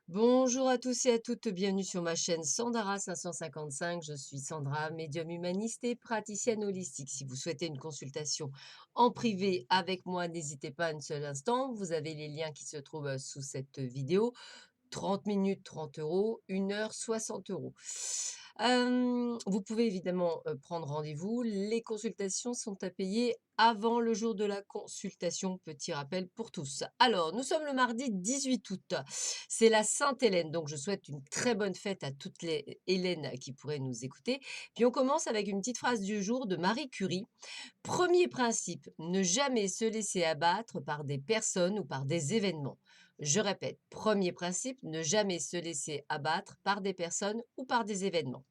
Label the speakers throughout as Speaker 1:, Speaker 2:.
Speaker 1: Bonjour à tous et à toutes, bienvenue sur ma chaîne Sandara 555. Je suis Sandra, médium humaniste et praticienne holistique. Si vous souhaitez une consultation en privé avec moi, n'hésitez pas un seul instant. Vous avez les liens qui se trouvent sous cette vidéo. 30 minutes, 30 euros, 1 heure, 60 euros. Vous pouvez évidemment prendre rendez-vous. Les consultations sont à payer avant le jour de la consultation. Petit rappel pour tous. Alors, nous sommes le mardi 18 août. C'est la Sainte-Hélène, donc je souhaite une très bonne fête à toutes les Hélènes qui pourraient nous écouter. Puis on commence avec une petite phrase du jour de Marie Curie. Premier principe, ne jamais se laisser abattre par des personnes ou par des événements. Je répète, premier principe, ne jamais se laisser abattre par des personnes ou par des événements.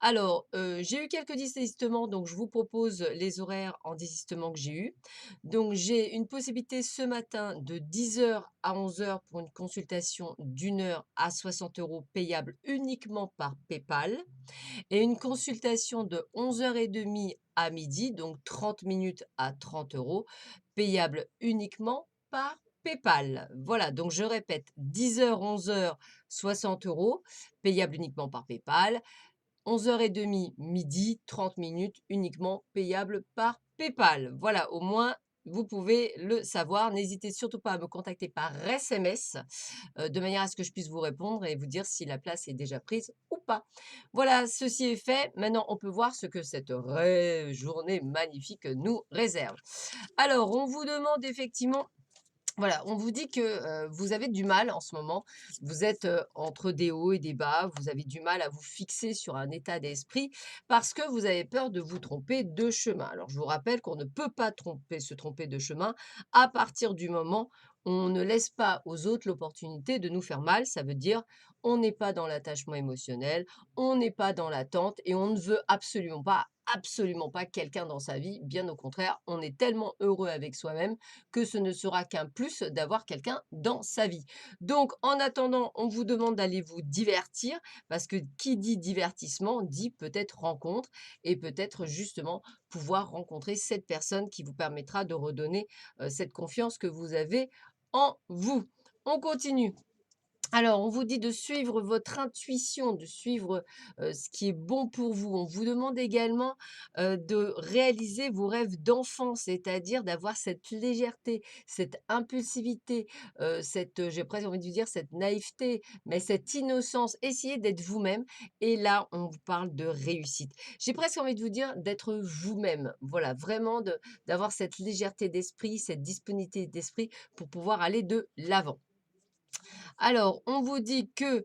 Speaker 1: Alors, j'ai eu quelques désistements, donc je vous propose les horaires en désistement que j'ai eu. Donc j'ai une possibilité ce matin de 10 heures à 11 heures pour une consultation d'1 heure à 60 euros payable uniquement par PayPal et une consultation de 11h30 à midi, donc 30 minutes à 30 euros, payable uniquement par PayPal. Voilà, donc je répète, 10 heures, 11 heures, 60 euros, payable uniquement par PayPal. 11h30, midi, 30 minutes uniquement payable par PayPal. Voilà, au moins, vous pouvez le savoir. N'hésitez surtout pas à me contacter par SMS de manière à ce que je puisse vous répondre et vous dire si la place est déjà prise ou pas. Voilà, ceci est fait. Maintenant, on peut voir ce que cette journée magnifique nous réserve. Alors, on vous demande effectivement voilà, on vous dit que, vous avez du mal en ce moment. Vous êtes, entre des hauts et des bas. Vous avez du mal à vous fixer sur un état d'esprit parce que vous avez peur de vous tromper de chemin. Alors je vous rappelle qu'on ne peut pas se tromper de chemin à partir du moment où on ne laisse pas aux autres l'opportunité de nous faire mal. Ça veut dire, on n'est pas dans l'attachement émotionnel, on n'est pas dans l'attente et on ne veut absolument pas quelqu'un dans sa vie. Bien au contraire, on est tellement heureux avec soi-même que ce ne sera qu'un plus d'avoir quelqu'un dans sa vie. Donc, en attendant, on vous demande d'aller vous divertir parce que qui dit divertissement dit peut-être rencontre et peut-être justement pouvoir rencontrer cette personne qui vous permettra de redonner cette confiance que vous avez en vous. On continue. Alors, on vous dit de suivre votre intuition, de suivre, ce qui est bon pour vous. On vous demande également, de réaliser vos rêves d'enfant, c'est-à-dire d'avoir cette légèreté, cette impulsivité, cette, j'ai presque envie de vous dire cette naïveté, mais cette innocence. Essayez d'être vous-même et là, on vous parle de réussite. J'ai presque envie de vous dire d'être vous-même. Voilà, vraiment d'avoir cette légèreté d'esprit, cette disponibilité d'esprit pour pouvoir aller de l'avant. Alors, on vous dit que,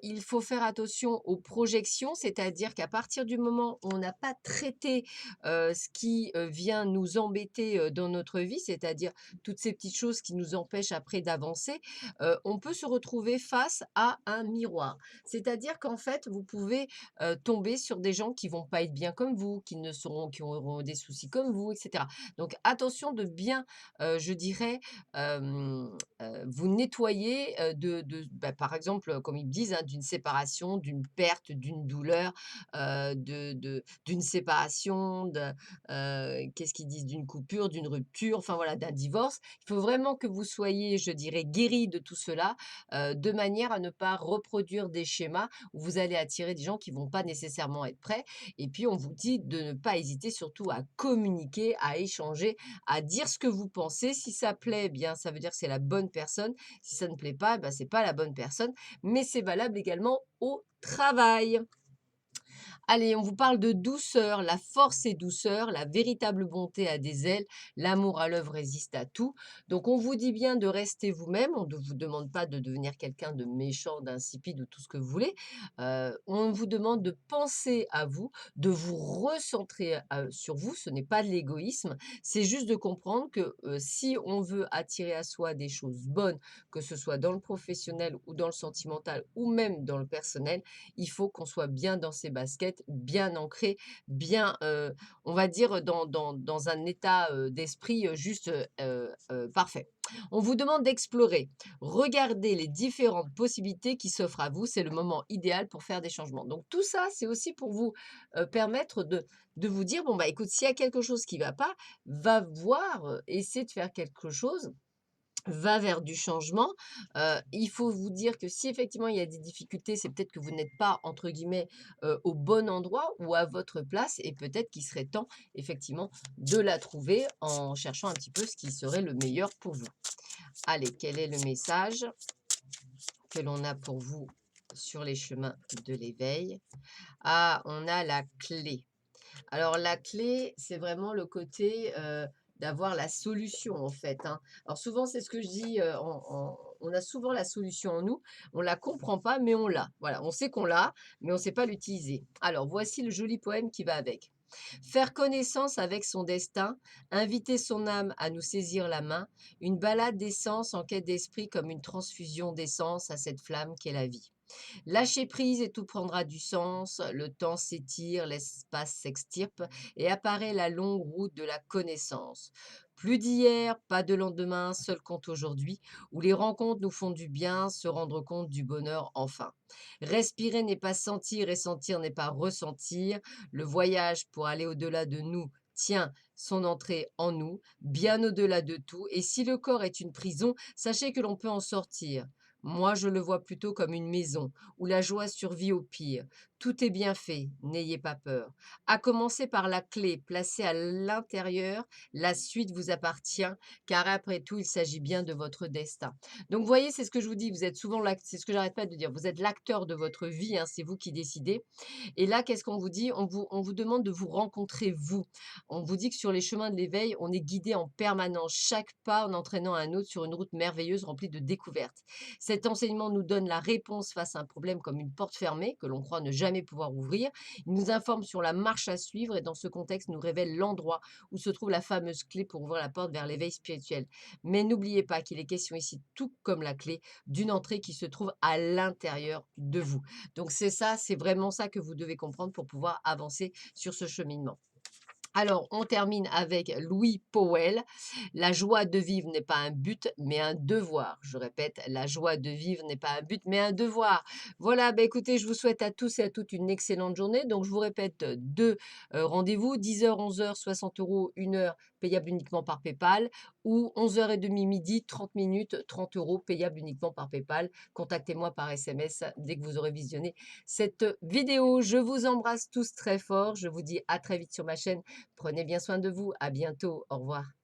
Speaker 1: il faut faire attention aux projections, c'est-à-dire qu'à partir du moment où on n'a pas traité, ce qui, vient nous embêter, dans notre vie, c'est-à-dire toutes ces petites choses qui nous empêchent après d'avancer, on peut se retrouver face à un miroir. C'est-à-dire qu'en fait, vous pouvez, tomber sur des gens qui vont pas être bien comme vous, qui auront des soucis comme vous et cetera. Donc attention de bien, je dirais, vous nettoyer, bah, par exemple, comme ils me disent, hein, d'une séparation, d'une perte, d'une douleur, d'une séparation, qu'est-ce qu'ils disent? D'une coupure, d'une rupture, enfin voilà, d'un divorce. Il faut vraiment que vous soyez, je dirais, guéri de tout cela, de manière à ne pas reproduire des schémas où vous allez attirer des gens qui vont pas nécessairement être prêts et puis on vous dit de ne pas hésiter surtout à communiquer, à échanger, à dire ce que vous pensez. Si ça plaît, eh bien, ça veut dire que c'est la bonne personne. Si ça ne plaît pas, bah, c'est pas la bonne personne. Mais c'est valable également au travail. Allez, on vous parle de douceur. La force est douceur, la véritable bonté a des ailes, l'amour à l'œuvre résiste à tout. Donc, on vous dit bien de rester vous-même. On ne vous demande pas de devenir quelqu'un de méchant, d'insipide ou tout ce que vous voulez. On vous demande de penser à vous, de vous recentrer sur vous. Ce n'est pas de l'égoïsme. C'est juste de comprendre que si on veut attirer à soi des choses bonnes, que ce soit dans le professionnel ou dans le sentimental ou même dans le personnel, il faut qu'on soit bien dans ses baskets, bien ancré, bien, on va dire dans un état, d'esprit, juste, parfait. On vous demande d'explorer. Regardez les différentes possibilités qui s'offrent à vous, c'est le moment idéal pour faire des changements. Donc tout ça, c'est aussi pour vous, permettre de vous dire: «Bon, bah, écoute, s'il y a quelque chose qui va pas, va voir, essaie de faire quelque chose va vers du changement. Il faut vous dire que si effectivement il y a des difficultés, c'est peut-être que vous n'êtes pas entre guillemets, «au bon endroit» ou à votre place et peut-être qu'il serait temps effectivement de la trouver en cherchant un petit peu ce qui serait le meilleur pour vous. Allez, quel est le message que l'on a pour vous sur les chemins de l'éveil? Ah, on a la clé. Alors la clé, c'est vraiment le côté, d'avoir la solution en fait, hein. Alors souvent, c'est ce que je dis, on a souvent la solution en nous, on la comprend pas, mais on l'a. Voilà, on sait qu'on l'a, mais on sait pas l'utiliser. Alors voici le joli poème qui va avec. Faire connaissance avec son destin, inviter son âme à nous saisir la main, une balade d'essence en quête d'esprit comme une transfusion d'essence à cette flamme qu'est la vie. Lâcher prise et tout prendra du sens, le temps s'étire, l'espace s'extirpe et apparaît la longue route de la connaissance. Plus d'hier, pas de lendemain, seul compte aujourd'hui, où les rencontres nous font du bien, se rendre compte du bonheur enfin. Respirer n'est pas sentir et sentir n'est pas ressentir. Le voyage pour aller au-delà de nous tient son entrée en nous, bien au-delà de tout. Et si le corps est une prison, sachez que l'on peut en sortir. Moi, je le vois plutôt comme une maison où la joie survit au pire. Tout est bien fait, n'ayez pas peur. À commencer par la clé placée à l'intérieur, la suite vous appartient, car après tout, il s'agit bien de votre destin. Donc, vous voyez, c'est ce que je vous dis, vous êtes souvent c'est ce que j'arrête pas de dire, vous êtes l'acteur de votre vie, hein, c'est vous qui décidez. Et là, qu'est-ce qu'on vous dit? On vous demande de vous rencontrer vous. On vous dit que sur les chemins de l'éveil, on est guidé en permanence, chaque pas en entraînant un autre sur une route merveilleuse remplie de découvertes. Cet enseignement nous donne la réponse face à un problème comme une porte fermée que l'on croit ne jamais pouvoir ouvrir. Il nous informe sur la marche à suivre et dans ce contexte nous révèle l'endroit où se trouve la fameuse clé pour ouvrir la porte vers l'éveil spirituel. Mais n'oubliez pas qu'il est question ici, tout comme la clé, d'une entrée qui se trouve à l'intérieur de vous. Donc c'est ça, c'est vraiment ça que vous devez comprendre pour pouvoir avancer sur ce cheminement. Alors, on termine avec Louis Powell. La joie de vivre n'est pas un but, mais un devoir. Je répète, la joie de vivre n'est pas un but, mais un devoir. Voilà, bah écoutez, je vous souhaite à tous et à toutes une excellente journée. Donc, je vous répète deux rendez-vous, 10h, 11h, 60 euros, 1 heure, payable uniquement par PayPal, ou 11h30, midi, 30 minutes, 30 euros, payable uniquement par PayPal. Contactez-moi par SMS dès que vous aurez visionné cette vidéo. Je vous embrasse tous très fort. Je vous dis à très vite sur ma chaîne. Prenez bien soin de vous. À bientôt. Au revoir.